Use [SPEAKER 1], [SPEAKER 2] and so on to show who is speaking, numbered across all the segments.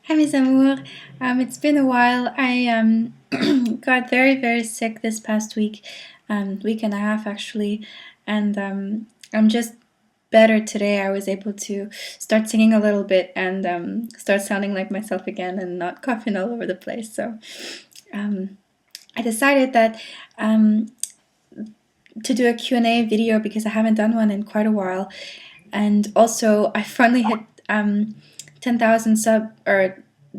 [SPEAKER 1] Hi, mes amours. It's been a while. I got very sick this past week, week and a half actually, and I'm just better today. I was able to start singing a little bit and start sounding like myself again and not coughing all over the place. So I decided that to do a Q&A video because I haven't done one in quite a while, and also I finally hit 10,000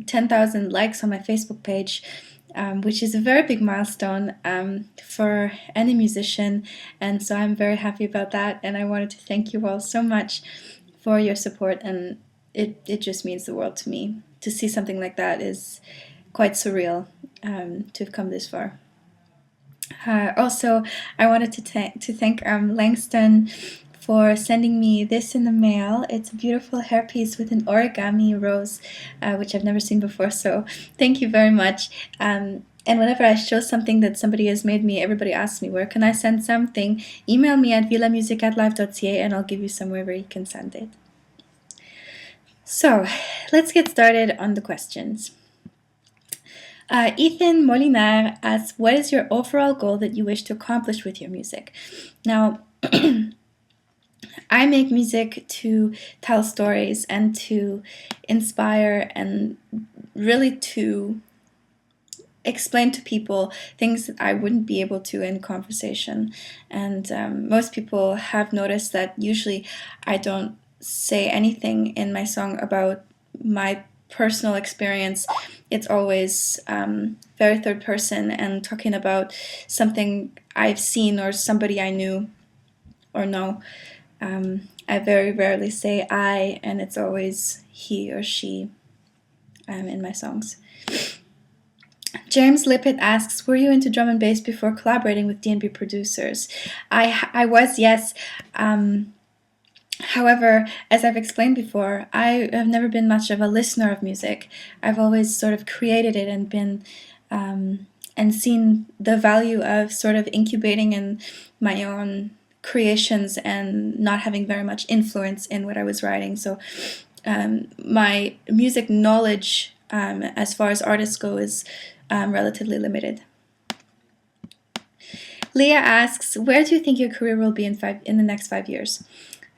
[SPEAKER 1] 10,000 likes on my Facebook page, which is a very big milestone for any musician, and so I'm very happy about that, and I wanted to thank you all so much for your support, and it just means the world to me. To see something like that is quite surreal, to have come this far. Also, I wanted to thank Langston for sending me this in the mail. It's a beautiful hairpiece with an origami rose, which I've never seen before, so thank you very much. And whenever I show something that somebody has made me, everybody asks me, where can I send something? Email me at veelamusic@live.ca and I'll give you somewhere where you can send it. So, let's get started on the questions. Ethan Molinaire asks, what is your overall goal that you wish to accomplish with your music? Now, I make music to tell stories and to inspire and really to explain to people things that I wouldn't be able to in conversation. And most people have noticed that usually I don't say anything in my song about my personal experience. It's always very third person and talking about something I've seen or somebody I knew or know. I very rarely say I, and it's always he or she in my songs. James Lippett asks, were you into drum and bass before collaborating with D&B producers? I was, yes. However, as I've explained before, I have never been much of a listener of music. I've always sort of created it and been and seen the value of sort of incubating in my own creations and not having very much influence in what I was writing. So my music knowledge as far as artists go is relatively limited. Leah asks, where do you think your career will be in the next 5 years?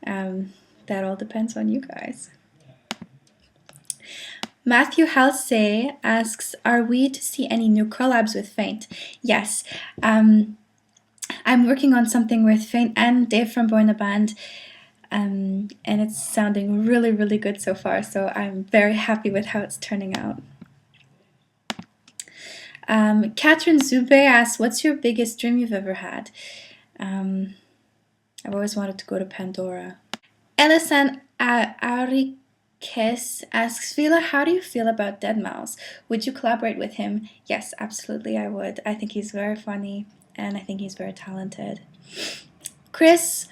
[SPEAKER 1] That all depends on you guys. Matthew Halsey asks, are we to see any new collabs with Faint? Yes. I'm working on something with Faint and Dave from Boyna Band, and it's sounding really good so far, so I'm very happy with how it's turning out. Catherine Zube asks, what's your biggest dream you've ever had? I've always wanted to go to Pandora. Elisan Arikes asks, Veela, how do you feel about Deadmau5? Would you collaborate with him? Yes, absolutely I would. I think he's very funny and I think he's very talented. Chris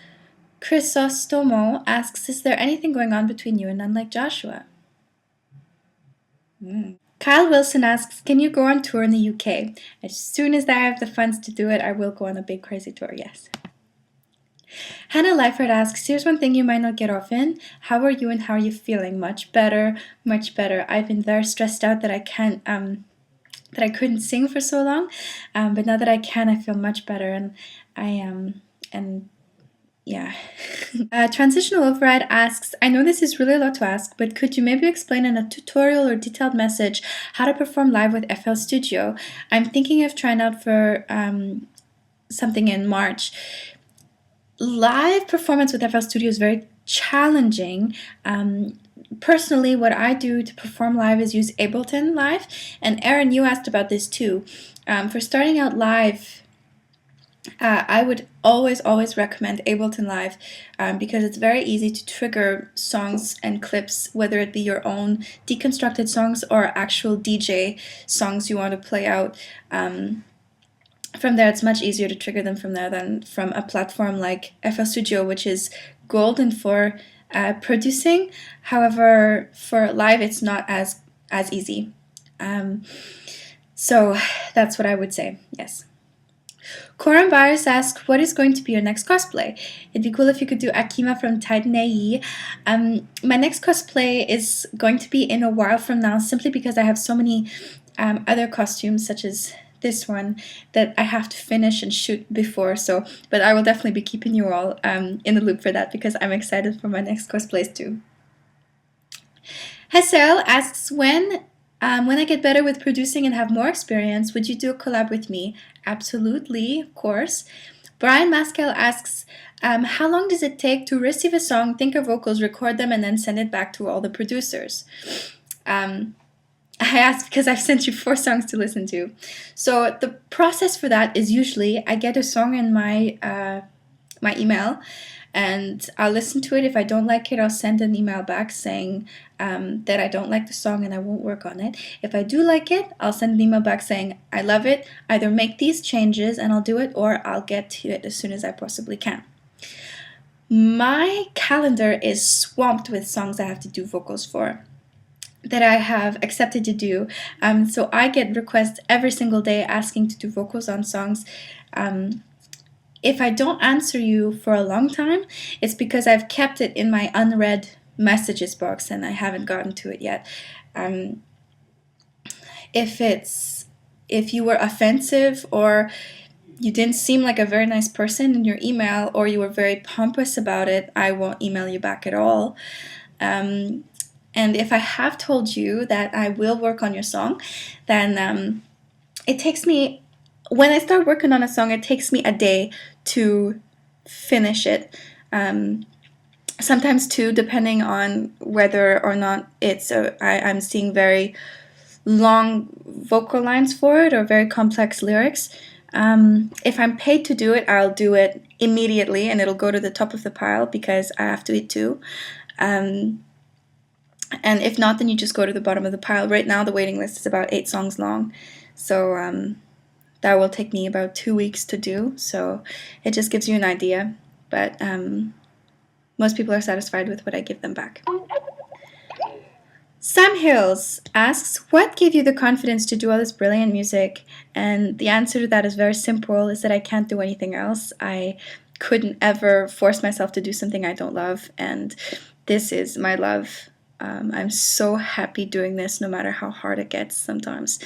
[SPEAKER 1] Chrysostomo asks, is there anything going on between you and Unlike Joshua? Kyle Wilson asks, can you go on tour in the UK? As soon as I have the funds to do it, I will go on a big crazy tour, yes. Hannah Leifert asks, here's one thing you might not get often. How are you and how are you feeling? Much better. I've been very stressed out that I can't, that I couldn't sing for so long, but now that I can, I feel much better, and I am, yeah. Transitional Override asks, I know this is really a lot to ask, but could you maybe explain in a tutorial or detailed message how to perform live with FL Studio? I'm thinking of trying out for something in March. Live performance with FL Studio is very challenging. Personally, what I do to perform live is use Ableton Live, and Aaron, you asked about this too. For starting out live, I would always recommend Ableton Live because it's very easy to trigger songs and clips, whether it be your own deconstructed songs or actual DJ songs you want to play out. From there, it's much easier to trigger them from there than from a platform like FL Studio, which is golden for producing. However, for live, it's not as easy. So that's what I would say, yes. Coram Byers asks, what is going to be your next cosplay? It'd be cool if you could do Akima from Titan AE. My next cosplay is going to be in a while from now, simply because I have so many other costumes, such as this one, that I have to finish and shoot before. But I will definitely be keeping you all in the loop for that, because I'm excited for my next cosplays too. Hassel asks, when I get better with producing and have more experience, would you do a collab with me? Absolutely, of course. Brian Maskell asks, how long does it take to receive a song, think of vocals, record them, and then send it back to all the producers? I asked because I've sent you 4 songs to listen to. So the process for that is usually I get a song in my email, and I'll listen to it. If I don't like it, I'll send an email back saying that I don't like the song and I won't work on it. If I do like it, I'll send an email back saying I love it. Either make these changes and I'll do it, or I'll get to it as soon as I possibly can. My calendar is swamped with songs I have to do vocals for, that I have accepted to do. So I get requests every single day asking to do vocals on songs. If I don't answer you for a long time, it's because I've kept it in my unread messages box and I haven't gotten to it yet. If you were offensive, or you didn't seem like a very nice person in your email, or you were very pompous about it, I won't email you back at all. And if I have told you that I will work on your song, then it takes me, when I start working on a song, it takes me a day to finish it. Sometimes 2, depending on whether or not I'm seeing very long vocal lines for it or very complex lyrics. If I'm paid to do it, I'll do it immediately and it'll go to the top of the pile because I have to eat too. And if not, then you just go to the bottom of the pile. Right now the waiting list is about 8 songs long, so that will take me about 2 weeks to do, so it just gives you an idea. But most people are satisfied with what I give them back. Sam Hills asks, what gave you the confidence to do all this brilliant music? And the answer to that is very simple, is that I can't do anything else. I couldn't ever force myself to do something I don't love, and this is my love. I'm so happy doing this, no matter how hard it gets sometimes.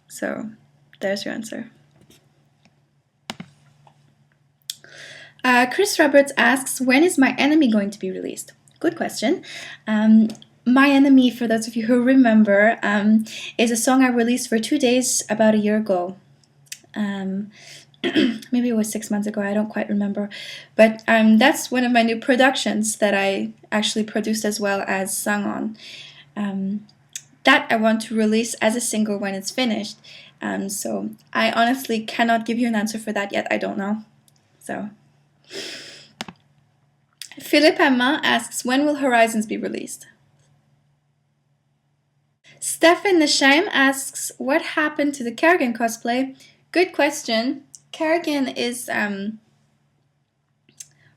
[SPEAKER 1] So there's your answer. Chris Roberts asks, when is My Enemy going to be released? Good question. My Enemy, for those of you who remember, is a song I released for 2 days about a year ago. Maybe it was 6 months ago, I don't quite remember. But that's one of my new productions that I actually produced as well as sung on. That I want to release as a single when it's finished. So I honestly cannot give you an answer for that yet. I don't know. So Philip Emma asks, when will Horizons be released? Stefan Nesheim asks, what happened to the Kerrigan cosplay? Good question. Kerrigan is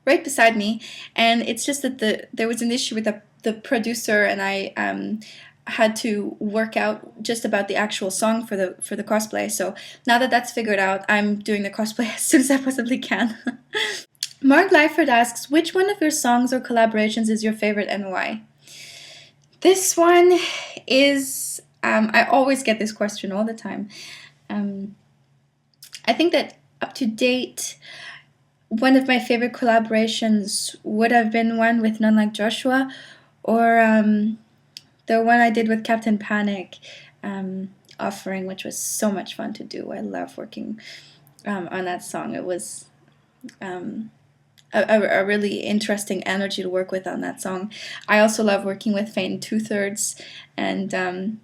[SPEAKER 1] right beside me, and it's just that there was an issue with the producer, and I had to work out just about the actual song for the cosplay. So now that that's figured out, I'm doing the cosplay as soon as I possibly can. Mark Lyford asks, which one of your songs or collaborations is your favorite and why? This one is, I always get this question all the time. I think that up to date, one of my favorite collaborations would have been one with None Like Joshua, or the one I did with Captain Panic, Offering, which was so much fun to do. I love working on that song. It was a really interesting energy to work with on that song. I also love working with Faint 2/3, and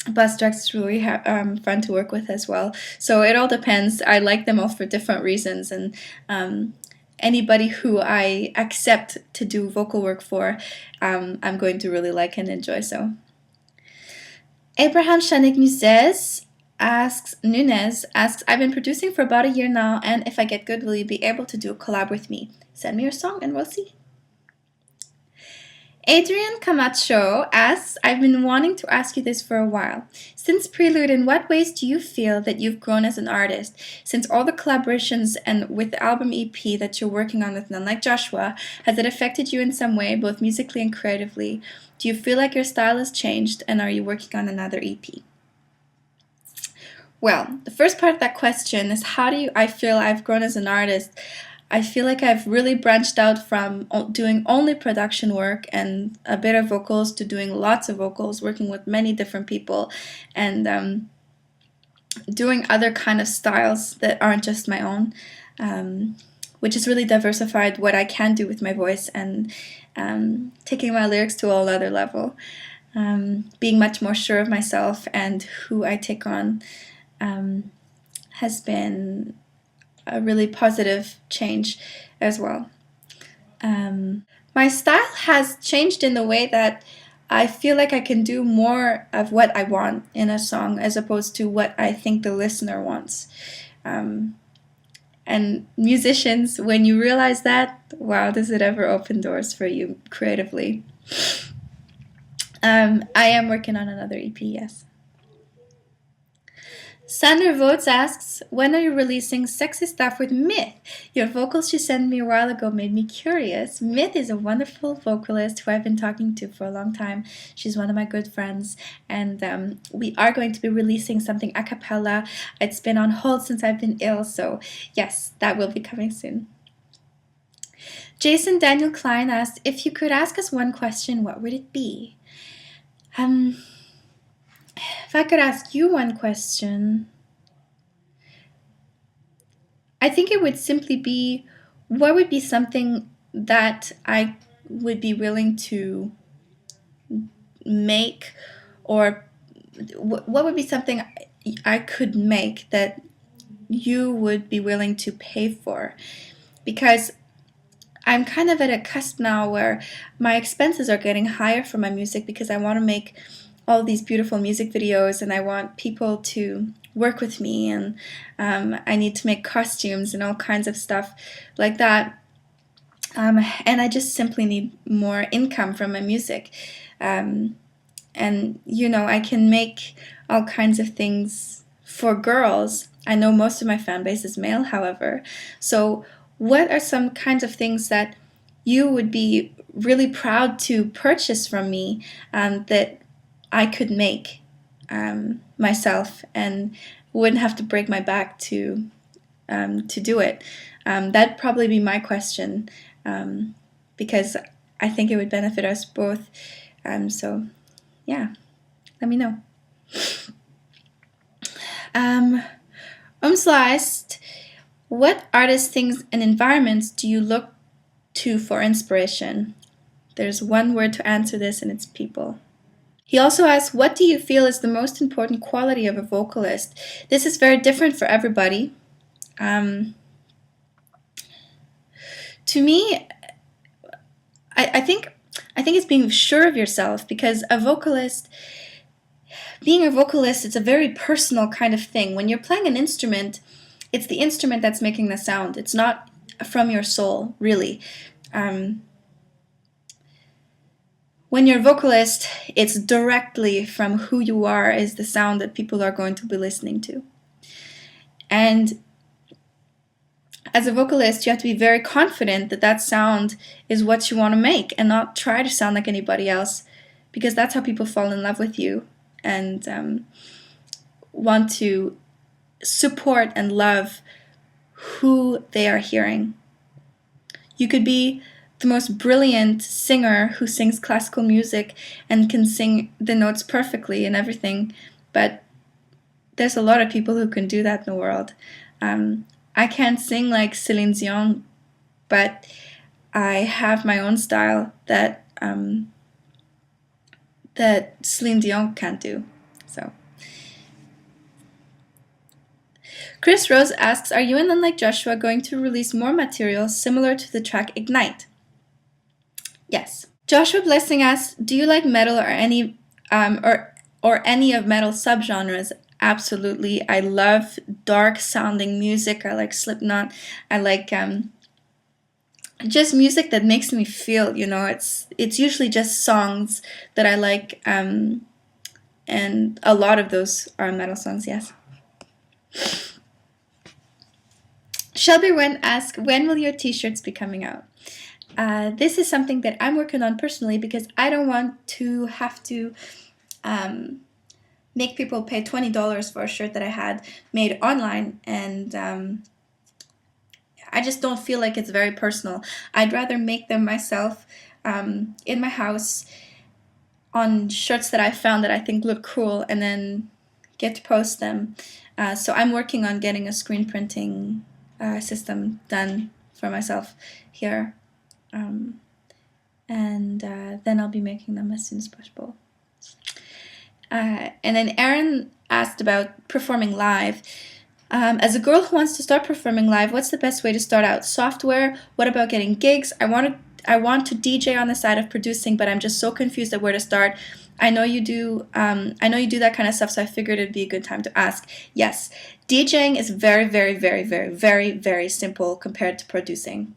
[SPEAKER 1] Bus Drugs is really fun to work with as well. So it all depends. I like them all for different reasons, and anybody who I accept to do vocal work for, I'm going to really like and enjoy. So Abraham Shanik Nunez asks, I've been producing for about a year now, and if I get good, will you be able to do a collab with me? Send me your song and we'll see. Adrian Camacho asks, I've been wanting to ask you this for a while. Since Prelude, in what ways do you feel that you've grown as an artist? Since all the collaborations and with the album EP that you're working on with None Like Joshua, has it affected you in some way, both musically and creatively? Do you feel like your style has changed, and are you working on another EP? Well, the first part of that question is how do I feel I've grown as an artist? I feel like I've really branched out from doing only production work and a bit of vocals to doing lots of vocals, working with many different people, and doing other kind of styles that aren't just my own, which has really diversified what I can do with my voice and taking my lyrics to a whole other level, being much more sure of myself and who I take on has been a really positive change as well. My style has changed in the way that I feel like I can do more of what I want in a song as opposed to what I think the listener wants. And musicians, when you realize that, wow, does it ever open doors for you creatively. I am working on another EP, yes. Sander Votes asks, when are you releasing Sexy Stuff with Myth? Your vocals you sent me a while ago made me curious. Myth is a wonderful vocalist who I've been talking to for a long time. She's one of my good friends, and we are going to be releasing something a cappella. It's been on hold since I've been ill, so yes, that will be coming soon. Jason Daniel Klein asked, if you could ask us one question, what would it be? If I could ask you one question, I think it would simply be, what would be something that I would be willing to make, or what would be something I could make that you would be willing to pay for? Because I'm kind of at a cusp now where my expenses are getting higher for my music because I want to make all these beautiful music videos and I want people to work with me, and I need to make costumes and all kinds of stuff like that. And I just simply need more income from my music. And, you know, I can make all kinds of things for girls. I know most of my fan base is male, however. So what are some kinds of things that you would be really proud to purchase from me that I could make myself and wouldn't have to break my back to do it? That'd probably be my question, because I think it would benefit us both. So yeah, let me know. Sliced, what artists, things, and environments do you look to for inspiration? There's one word to answer this, and it's people. He also asks, what do you feel is the most important quality of a vocalist? This is very different for everybody. To me, I think it's being sure of yourself, because being a vocalist, it's a very personal kind of thing. When you're playing an instrument, it's the instrument that's making the sound. It's not from your soul, really. When you're a vocalist, it's directly from who you are is the sound that people are going to be listening to. And as a vocalist, you have to be very confident that that sound is what you want to make and not try to sound like anybody else, because that's how people fall in love with you and want to support and love who they are hearing. You could be the most brilliant singer who sings classical music and can sing the notes perfectly and everything, but there's a lot of people who can do that in the world. I can't sing like Celine Dion, but I have my own style that Celine Dion can't do. So, Chris Rose asks, are you and Unlike Joshua going to release more material similar to the track Ignite? Yes. Joshua Blessing asks, do you like metal or any of metal subgenres? Absolutely. I love dark sounding music. I like Slipknot. I like just music that makes me feel, you know. It's usually just songs that I like, and a lot of those are metal songs, yes. Shelby Wen asks, when will your t-shirts be coming out? This is something that I'm working on personally because I don't want to have to make people pay $20 for a shirt that I had made online, and I just don't feel like it's very personal. I'd rather make them myself in my house on shirts that I found that I think look cool, and then get to post them. So I'm working on getting a screen printing system done for myself here. And then I'll be making them as soon as possible. And then Erin asked about performing live. As a girl who wants to start performing live, what's the best way to start out? Software? What about getting gigs? I want to DJ on the side of producing, but I'm just so confused at where to start. I know you do that kind of stuff, so I figured it'd be a good time to ask. Yes, DJing is very, very, very, very, very, very simple compared to producing.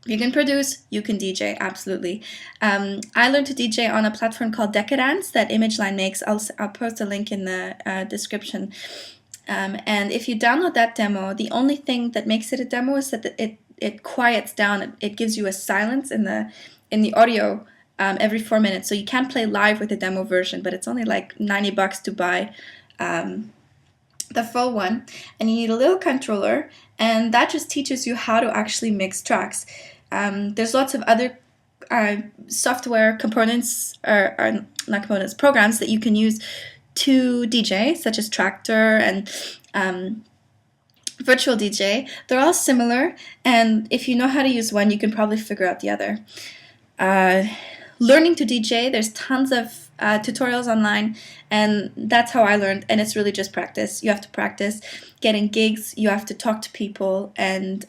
[SPEAKER 1] You can produce, you can DJ, absolutely. I learned to DJ on a platform called Decadence that ImageLine makes. I'll post a link in the description. And if you download that demo, the only thing that makes it a demo is that it quiets down. It gives you a silence in the audio every 4 minutes. So you can play live with the demo version, but it's only like $90 to buy the full one. And you need a little controller, and that just teaches you how to actually mix tracks. There's lots of other software components, or not components, programs that you can use to DJ, such as Tractor and Virtual DJ. They're all similar, and if you know how to use one, you can probably figure out the other. Learning to DJ, there's tons of tutorials online, and that's how I learned, and it's really just practice. You have to practice getting gigs, you have to talk to people and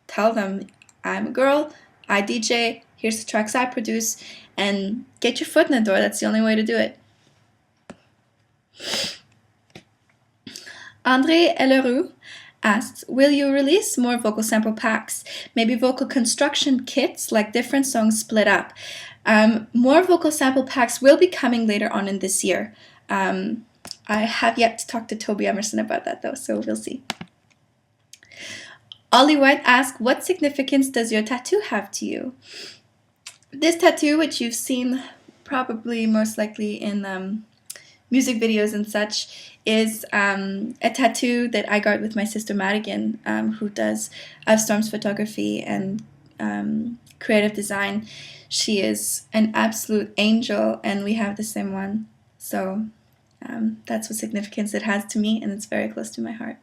[SPEAKER 1] tell them, I'm a girl, I DJ, here's the tracks I produce, and get your foot in the door. That's the only way to do it. André Elleroux asks, will you release more vocal sample packs? Maybe vocal construction kits, like different songs split up. More vocal sample packs will be coming later on in this year. I have yet to talk to Toby Emerson about that though, so we'll see. Ollie White asks, what significance does your tattoo have to you? This tattoo, which you've seen probably most likely in music videos and such, is a tattoo that I got with my sister Madigan, who does Storm's photography and creative design. She is an absolute angel, and we have the same one. So that's what significance it has to me, and it's very close to my heart.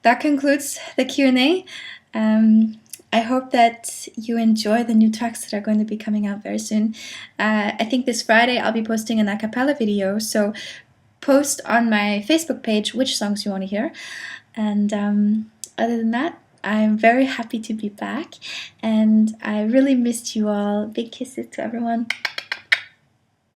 [SPEAKER 1] That concludes the Q&A. I hope that you enjoy the new tracks that are going to be coming out very soon. I think this Friday I'll be posting an a cappella video, so post on my Facebook page which songs you want to hear. And other than that, I'm very happy to be back, and I really missed you all. Big kisses to everyone.